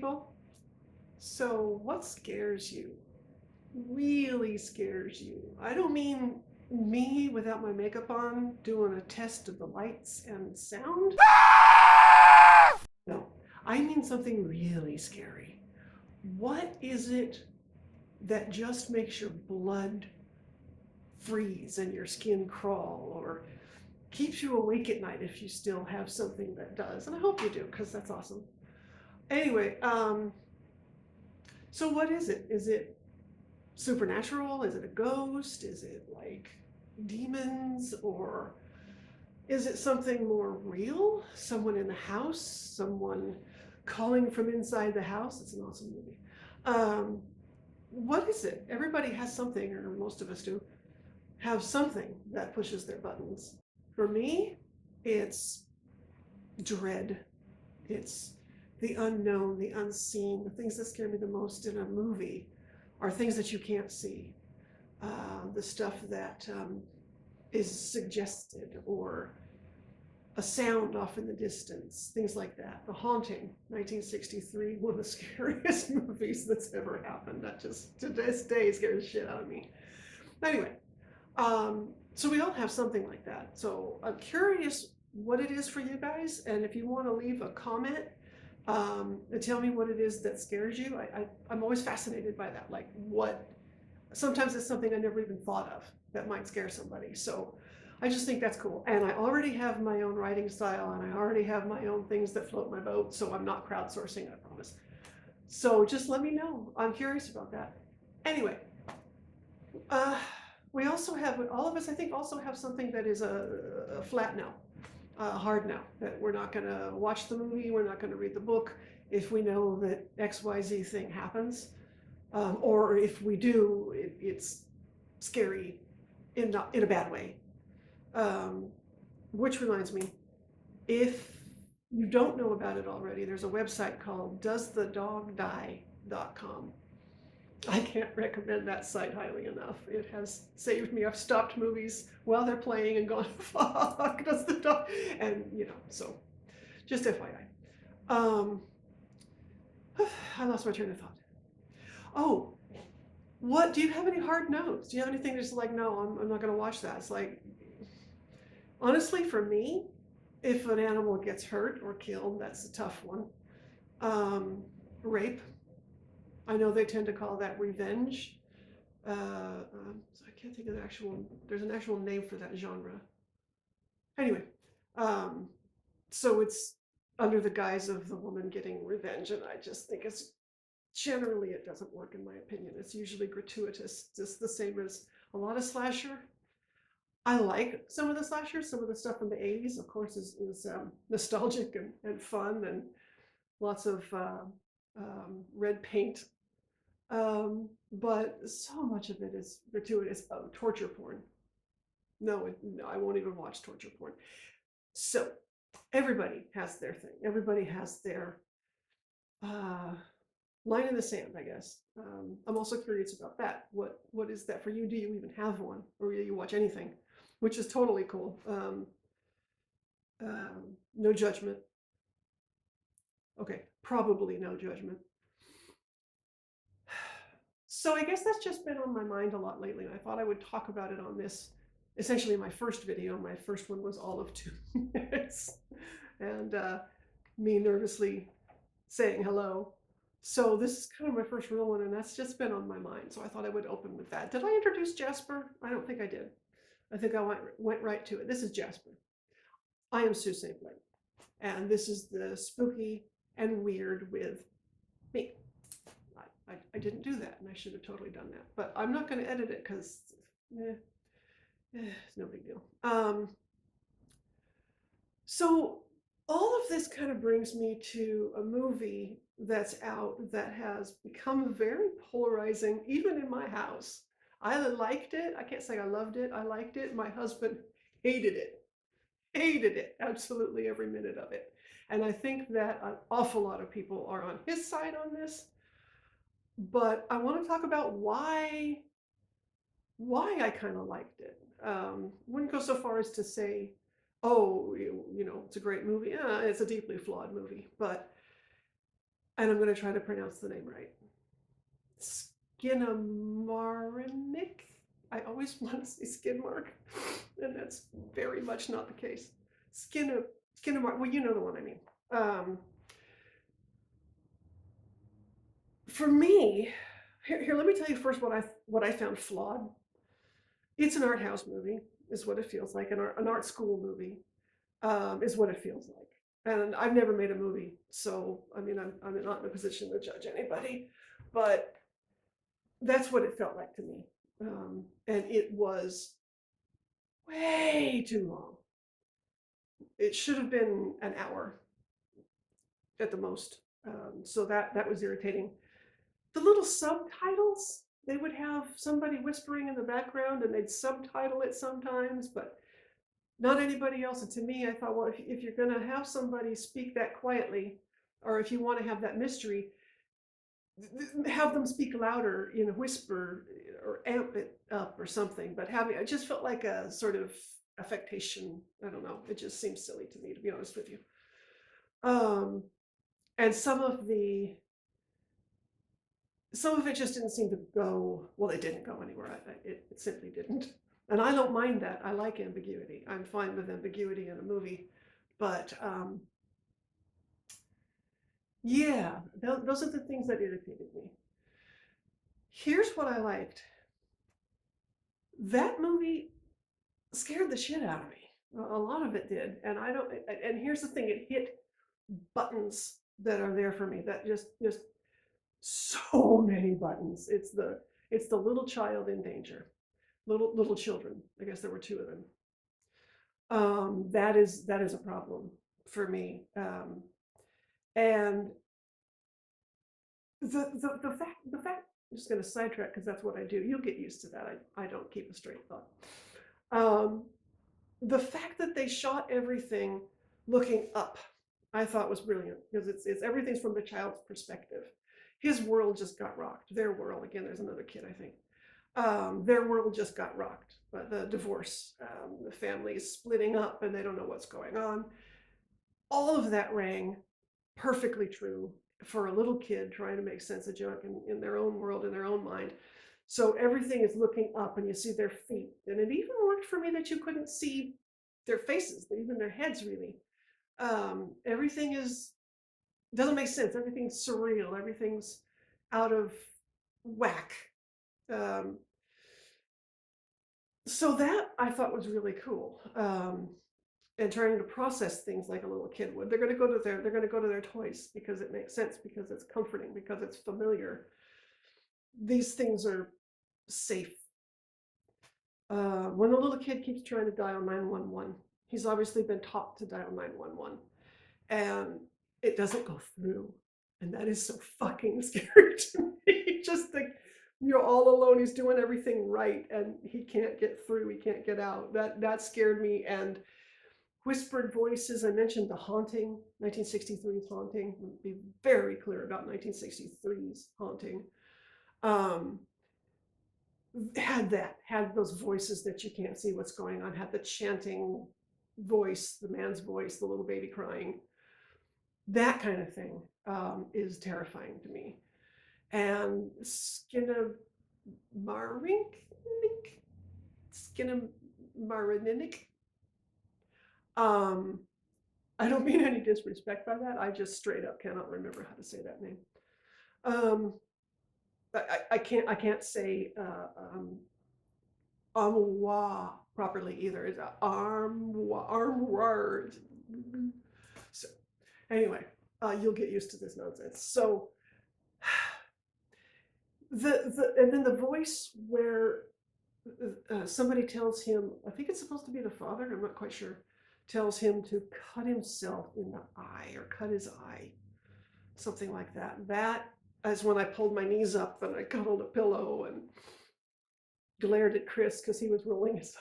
people. So, what scares you? Really scares you? I don't mean me without my makeup on doing a test of the lights and sound. No, I mean something really scary. What is it that just makes your blood freeze and your skin crawl, or keeps you awake at night if you still have something that does? And I hope you do, because that's awesome. Anyway, so what is it? Is it supernatural? Is it a ghost? Is it like demons? Or is it something more real? Someone in the house? Someone calling from inside the house? It's an awesome movie. Um, what is it? Everybody has something, or most of us do have something that pushes their buttons. For me, it's dread. It's the unknown, the unseen. The things that scare me the most in a movie are things that you can't see. The stuff that is suggested, or a sound off in the distance, things like that. The Haunting, 1963, one of the scariest movies that's ever happened. That just to this day scares the shit out of me. Anyway, so we all have something like that. So I'm curious what it is for you guys, and if you want to leave a comment and tell me what it is that scares you. I'm always fascinated by that. Like, what? Sometimes it's something I never even thought of that might scare somebody. So I just think that's cool. And I already have my own writing style, and I already have my own things that float my boat. So I'm not crowdsourcing, I promise. So just let me know. I'm curious about that. Anyway, we also have, all of us, I think, also have something that is a flat no, hard no, that we're not going to watch the movie, we're not going to read the book if we know that XYZ thing happens. Or if we do, it's scary in a bad way. Which reminds me, if you don't know about it already, there's a website called doesthedogdie.com. I can't recommend that site highly enough. It has saved me. I've stopped movies while they're playing and gone, fuck, does the dog? And, so just FYI. I lost my train of thought. Oh, what, do you have any hard no's? Do you have anything that's like, no, I'm not going to watch that? It's like, honestly, for me, if an animal gets hurt or killed, that's a tough one. Rape. I know they tend to call that revenge. So I can't think of there's an actual name for that genre. Anyway, so it's under the guise of the woman getting revenge, and I just think generally it doesn't work, in my opinion. It's usually gratuitous, just the same as a lot of slasher. I like some of the slashers. Some of the stuff from the 80s, of course, is nostalgic and fun, and lots of red paint. But so much of it is gratuitous. Torture porn. No, I won't even watch torture porn. So everybody has their thing. Everybody has their line in the sand, I guess. I'm also curious about that. What is that for you? Do you even have one, or do you watch anything? Which is totally cool. No judgment. Okay, probably no judgment. So I guess that's just been on my mind a lot lately, and I thought I would talk about it on this, essentially my first video. My first one was all of 2 minutes, and me nervously saying hello. So this is kind of my first real one, and that's just been on my mind. So I thought I would open with that. Did I introduce Jasper? I don't think I did. I think I went right to it. This is Jasper. I am Sue St. Blaine, and this is the spooky and weird with me. I didn't do that, and I should have totally done that. But I'm not going to edit it because it's no big deal. So all of this kind of brings me to a movie that's out that has become very polarizing, even in my house. I liked it. I can't say I loved it. I liked it. My husband hated it, absolutely every minute of it. And I think that an awful lot of people are on his side on this. But I want to talk about why I kind of liked it. Wouldn't go so far as to say, oh, it's a great movie. It's a deeply flawed movie. But and I'm going to try to pronounce the name right. Skinnamarink. I always want to say Skinmark, and that's very much not the case. Skinna, Skinnamark. Well, you know the one I mean. Um, for me, here, let me tell you first what I found flawed. It's an art house movie, is what it feels like. An art school movie, is what it feels like. And I've never made a movie, so I mean, I'm not in a position to judge anybody, but that's what it felt like to me. And it was way too long. It should have been an hour at the most. So that was irritating. The little subtitles, they would have somebody whispering in the background and they'd subtitle it sometimes, but not anybody else. And to me, I thought, well, if you're going to have somebody speak that quietly, or if you want to have that mystery, have them speak louder, whisper or amp it up or something. But having it just felt like a sort of affectation. I don't know. It just seems silly to me, to be honest with you. Um, and some of it just didn't seem to go. Well, it didn't go anywhere. It simply didn't. And I don't mind that. I like ambiguity. I'm fine with ambiguity in a movie, but yeah, those are the things that irritated me. Here's what I liked. That movie scared the shit out of me. A lot of it did, and I don't. And here's the thing: it hit buttons that are there for me. That just so many buttons. It's the little child in danger, little children. I guess there were two of them. That is a problem for me. And the fact I'm just going to sidetrack because that's what I do. You'll get used to that. I don't keep a straight thought. Um, the fact that they shot everything looking up, I thought was brilliant because it's everything's from the child's perspective. His world just got rocked. Their world, again, there's another kid, I think. Their world just got rocked by the divorce. The family is splitting up and they don't know what's going on. All of that rang perfectly true for a little kid trying to make sense of junk in their own world, in their own mind. So everything is looking up and you see their feet. And it even worked for me that you couldn't see their faces, even their heads really. Everything doesn't make sense. Everything's surreal. Everything's out of whack. Um, so that I thought was really cool. And trying to process things like a little kid would. They're going to go to their toys because it makes sense, because it's comforting, because it's familiar. These things are safe. When the little kid keeps trying to dial 911, he's obviously been taught to dial 911, and it doesn't go through, and that is so fucking scary to me. Just think, you're all alone. He's doing everything right, and he can't get through. He can't get out. That scared me. And whispered voices. I mentioned The Haunting, 1963's Haunting. Be very clear about 1963's Haunting. Um, had those voices that you can't see what's going on. Had the chanting voice, the man's voice, the little baby crying. That kind of thing is terrifying to me. And Skinnamarink, Skinnamarink. Um, I don't mean any disrespect by that. I just straight up cannot remember how to say that name. Um, I can't say Armoire properly either. It's armoire. So anyway, you'll get used to this nonsense. So and then the voice where somebody tells him, I think it's supposed to be the father, I'm not quite sure, tells him to cut himself in the eye or cut his eye, something like that. That is when I pulled my knees up and I cuddled a pillow and glared at Chris because he was rolling his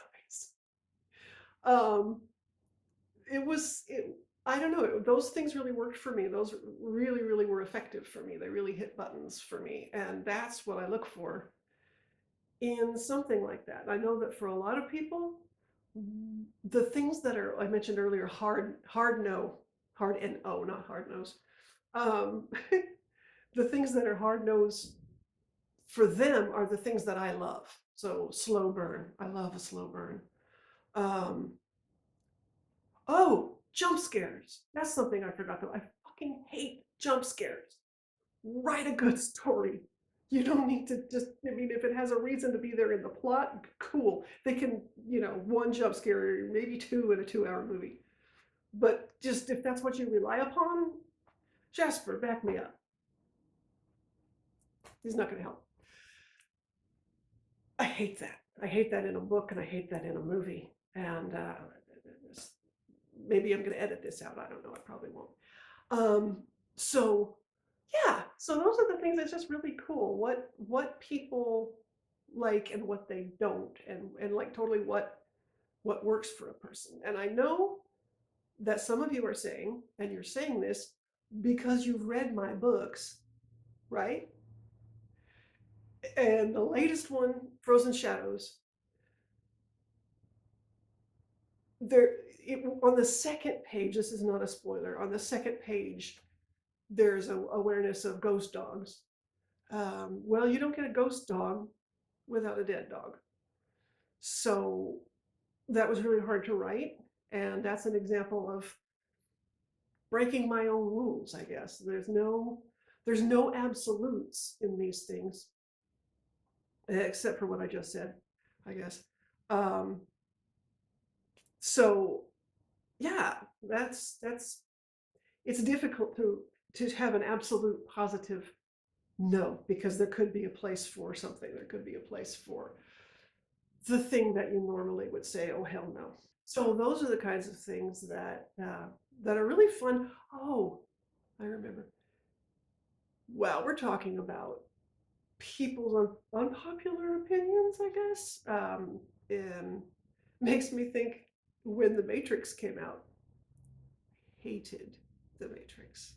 eyes. I don't know, those things really worked for me. Those really, really were effective for me. They really hit buttons for me. And that's what I look for in something like that. I know that for a lot of people, the things that are, I mentioned earlier, hard no, hard no, not hard nose. Um, The things that are hard nosed for them are the things that I love. So slow burn. I love a slow burn. Um, oh, jump scares. That's something I forgot to. I fucking hate jump scares. Write a good story. You don't need to just, I mean, if it has a reason to be there in the plot, cool. They can, one jump scare, maybe two in a 2 hour movie. But just if that's what you rely upon, Jasper, back me up. He's not going to help. I hate that. I hate that in a book and I hate that in a movie. And maybe I'm going to edit this out. I don't know. I probably won't. So yeah, so those are the things that's just really cool. What people like and what they don't, and like totally what works for a person. And I know that some of you are saying, and you're saying this because you've read my books, right? And the latest one, Frozen Shadows, on the second page, this is not a spoiler, on the second page, there's a awareness of ghost dogs. Well, you don't get a ghost dog without a dead dog. So that was really hard to write. And that's an example of breaking my own rules, I guess. There's no absolutes in these things, except for what I just said, I guess. Um, so yeah, that's it's difficult to have an absolute positive no, because there could be a place for something. There could be a place for the thing that you normally would say, oh hell no. So those are the kinds of things that are really fun. Oh, I remember. Well, we're talking about people's unpopular opinions, I guess. And makes me think when The Matrix came out, hated The Matrix,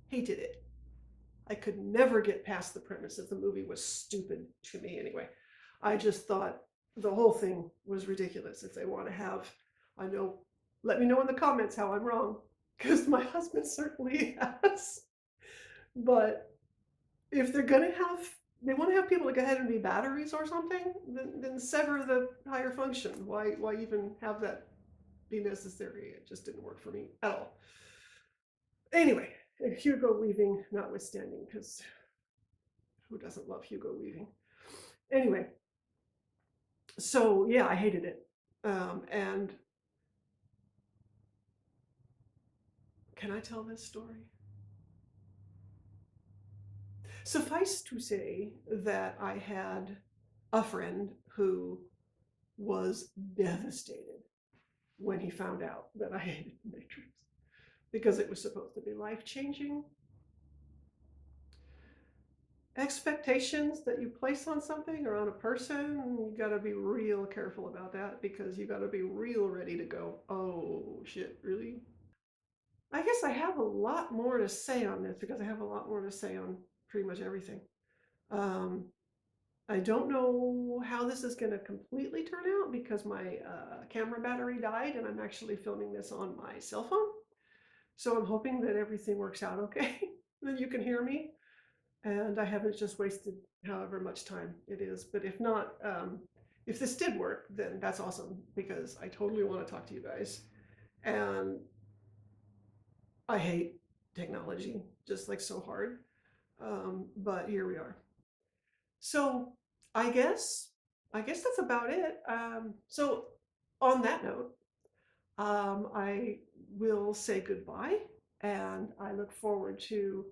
hated it. I could never get past the premise that the movie was stupid to me anyway. I just thought the whole thing was ridiculous. If they want to have, I know, let me know in the comments how I'm wrong, because my husband certainly has. But if they're gonna have, they want to have people to go ahead and be batteries or something, then sever the higher function. Why even have that be necessary? It just didn't work for me at all. Anyway, Hugo Weaving notwithstanding, because who doesn't love Hugo Weaving? Anyway, so yeah, I hated it. And can I tell this story? Suffice to say that I had a friend who was devastated when he found out that I hated Matrix because it was supposed to be life changing. Expectations that you place on something or on a person, you got to be real careful about that because you got to be real ready to go, oh shit, really? I guess I have a lot more to say on this because I have a lot more to say on pretty much everything. Um, I don't know how this is going to completely turn out because my camera battery died and I'm actually filming this on my cell phone. So I'm hoping that everything works out okay, that you can hear me and I haven't just wasted however much time it is. But if not, if this did work, then that's awesome because I totally want to talk to you guys. And I hate technology just like so hard. But here we are. So I guess that's about it. So on that note, I will say goodbye and I look forward to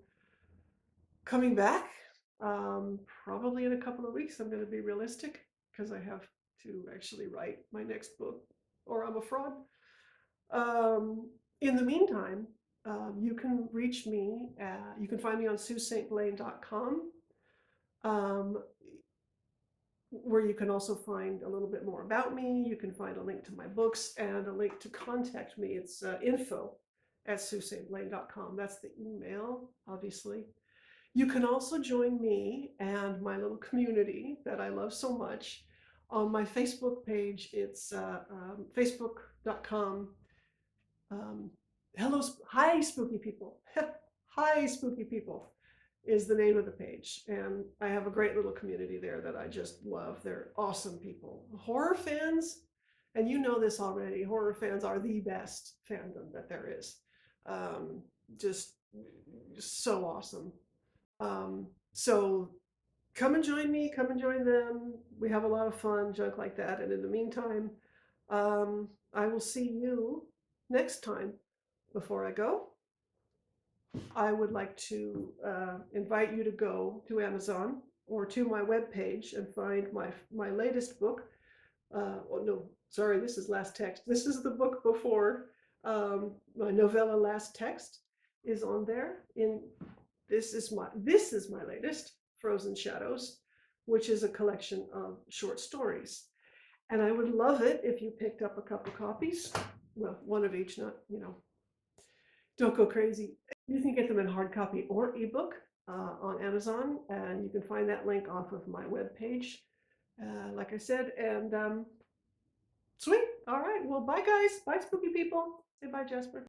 coming back. Probably in a couple of weeks. I'm going to be realistic because I have to actually write my next book or I'm a fraud. In the meantime, you can reach me. You can find me on SueSt.Blaine.com, where you can also find a little bit more about me. You can find a link to my books and a link to contact me. It's info@SueSt.Blaine.com. That's the email, obviously. You can also join me and my little community that I love so much on my Facebook page. It's facebook.com. Hi, spooky people. Hi, spooky people. is the name of the page. And I have a great little community there that I just love. They're awesome people. Horror fans, and you know this already, horror fans are the best fandom that there is. Um, just so awesome. So come and join me, come and join them. We have a lot of fun, junk like that. And in the meantime, I will see you next time. Before I go, I would like to invite you to go to Amazon or to my webpage and find my latest book. Oh no, sorry, this is Last Text. This is the book before. My novella Last Text is on there. This is my latest, Frozen Shadows, which is a collection of short stories. And I would love it if you picked up a couple copies. Well, one of each, not, don't go crazy. You can get them in hard copy or ebook on Amazon, and you can find that link off of my webpage, like I said. And sweet. All right. Well, bye, guys. Bye, spooky people. Say bye, Jasper.